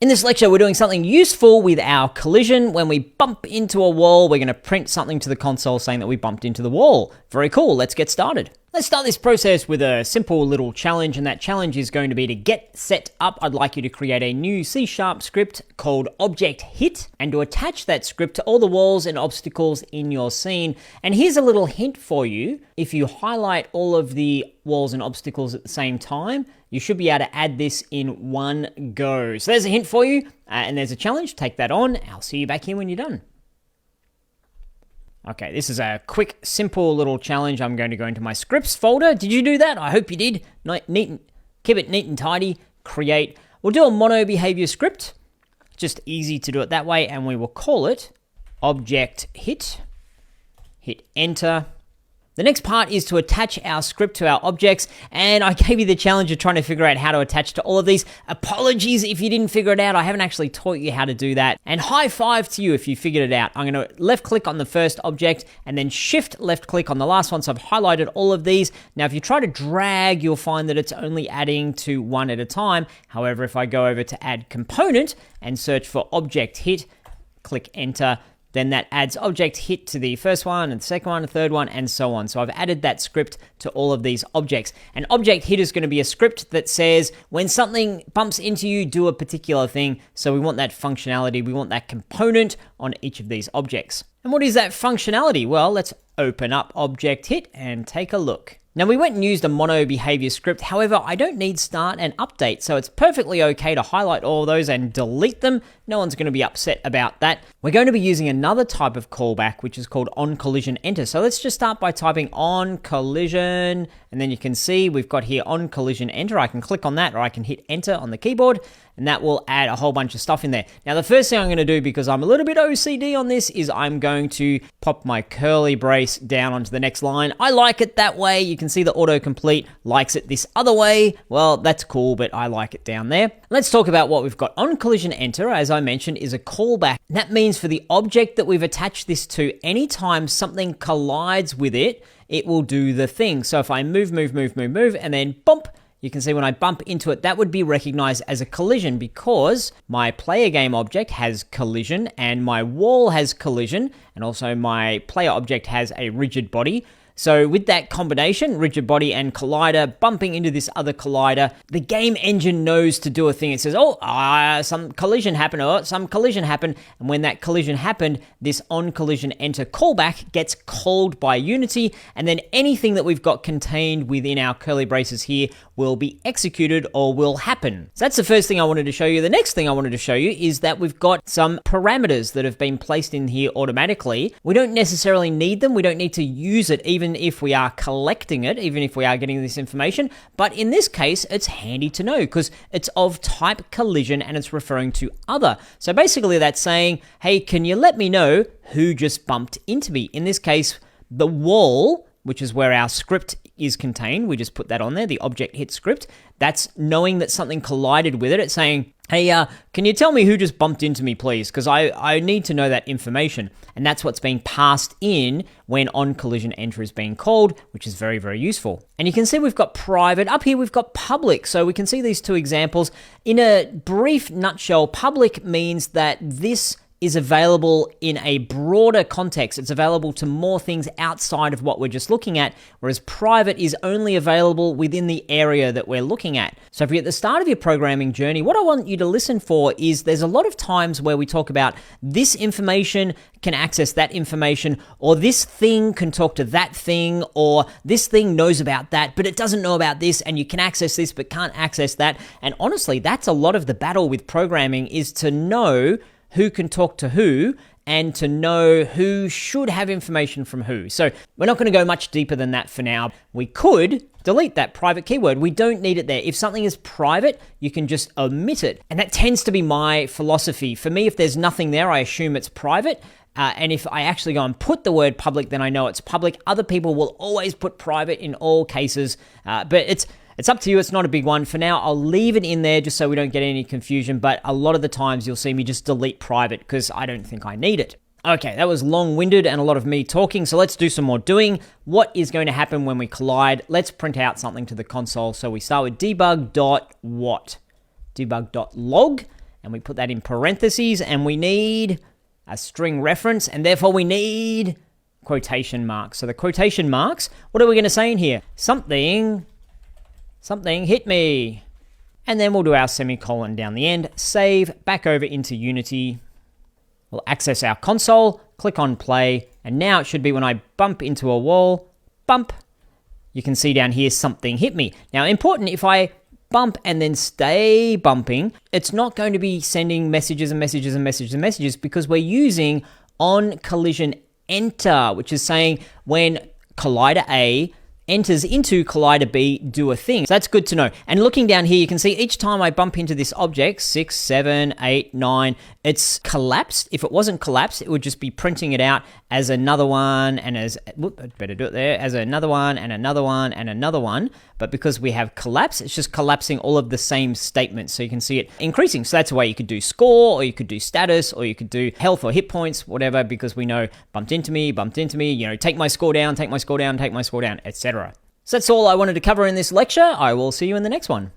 In this lecture, we're doing something useful with our collision. When we bump into a wall, we're going to print something to the console saying that we bumped into the wall. Very cool. Let's get started. Let's start this process with a simple little challenge, and that challenge is going to be to get set up. I'd like you to create a new C# script called object hit and to attach that script to all the walls and obstacles in your scene. And here's a little hint for you. If you highlight all of the walls and obstacles at the same time, you should be able to add this in one go. So there's a hint for you, and there's a challenge. Take that on. I'll see you back here when you're done. Okay, this is a quick, simple little challenge. I'm going to go into my scripts folder. Did you do that? I hope you did. Keep it neat and tidy. Create. We'll do a mono behavior script. Just easy to do it that way, and we will call it object hit. Hit enter. The next part is to attach our script to our objects, and I gave you the challenge of trying to figure out how to attach to all of these. Apologies if you didn't figure it out. I haven't actually taught you how to do that. And high five to you if you figured it out. I'm going to left click on the first object and then shift left click on the last one. So I've highlighted all of these. Now, if you try to drag, you'll find that it's only adding to one at a time. However, if I go over to add component and search for object hit, click enter, then that adds object hit to the first one and the second one, the third one, and so on. So I've added that script to all of these objects. And object hit is going to be a script that says when something bumps into you, do a particular thing. So we want that functionality. We want that component on each of these objects. And what is that functionality? Well, let's open up object hit and take a look. Now, we went and used a mono behavior script. However, I don't need start and update, so it's perfectly okay to highlight all of those and delete them. No one's going to be upset about that. We're going to be using another type of callback, which is called OnCollisionEnter. So let's just start by typing OnCollision, and then you can see we've got here OnCollisionEnter. I can click on that, or I can hit enter on the keyboard, and that will add a whole bunch of stuff in there. Now, the first thing I'm going to do, because I'm a little bit OCD on this, is I'm going to pop my curly brace down onto the next line. I like it that way. You can see the autocomplete likes it this other way. Well, that's cool, but I like it down there. Let's talk about what we've got. OnCollisionEnter, as I mentioned, is a callback. That means for the object that we've attached this to, anytime something collides with it, it will do the thing. So if I move, and then bump, you can see when I bump into it, that would be recognized as a collision because my player game object has collision and my wall has collision, and also my player object has a rigid body. So with that combination, rigid body and collider, bumping into this other collider, the game engine knows to do a thing. It says, some collision happened, And when that collision happened, this OnCollisionEnter callback gets called by Unity, and then anything that we've got contained within our curly braces here will be executed or will happen. So that's the first thing I wanted to show you. The next thing I wanted to show you is that we've got some parameters that have been placed in here automatically. We don't necessarily need them. We don't need to use it even if we are collecting it, even if we are getting this information. But in this case, it's handy to know because it's of type collision and it's referring to other. So basically that's saying, hey, can you let me know who just bumped into me? In this case, the wall, which is where our script is contained. We just put that on there, the object hit script. That's knowing that something collided with it. It's saying, hey, can you tell me who just bumped into me, please? Because I need to know that information. And that's what's being passed in when OnCollisionEnter is being called, which is very, very useful. And you can see we've got private. Up here, we've got public. So we can see these two examples. In a brief nutshell, public means that this is available in a broader context. It's available to more things outside of what we're just looking at, whereas private is only available within the area that we're looking at. So if you're at the start of your programming journey, what I want you to listen for is there's a lot of times where we talk about this information can access that information, or this thing can talk to that thing, or this thing knows about that, but it doesn't know about this, and you can access this but can't access that. And honestly, that's a lot of the battle with programming, is to know who can talk to who and to know who should have information from who. So we're not going to go much deeper than that for now. We could delete that private keyword. We don't need it there. If something is private, you can just omit it. And that tends to be my philosophy. For me, if there's nothing there, I assume it's private. And if I actually go and put the word public, then I know it's public. Other people will always put private in all cases, but it's up to you. It's not a big one. For now, I'll leave it in there just so we don't get any confusion, but a lot of the times you'll see me just delete private because I don't think I need it. Okay, that was long-winded and a lot of me talking, so let's do some more doing. What is going to happen when we collide? Let's print out something to the console. So we start with debug.what? Debug.log, and we put that in parentheses, and we need a string reference, and therefore we need quotation marks. So the quotation marks, what are we going to say in here? Something hit me. And then we'll do our semicolon down the end, save, back over into Unity. We'll access our console, click on play, and now it should be when I bump into a wall, bump, you can see down here, something hit me. Now, important, if I bump and then stay bumping, it's not going to be sending messages and messages and messages and messages because we're using OnCollisionEnter, which is saying when collider A enters into collider B, do a thing. So that's good to know. And looking down here, you can see each time I bump into this object, 6, 7, 8, 9, it's collapsed. If it wasn't collapsed, it would just be printing it out as another one and as, I'd better do it there, as another one and another one and another one. But because we have collapse, it's just collapsing all of the same statements. So you can see it increasing. So that's a way you could do score, or you could do status, or you could do health or hit points, whatever, because we know bumped into me, take my score down, take my score down, take my score down, etc. So that's all I wanted to cover in this lecture. I will see you in the next one.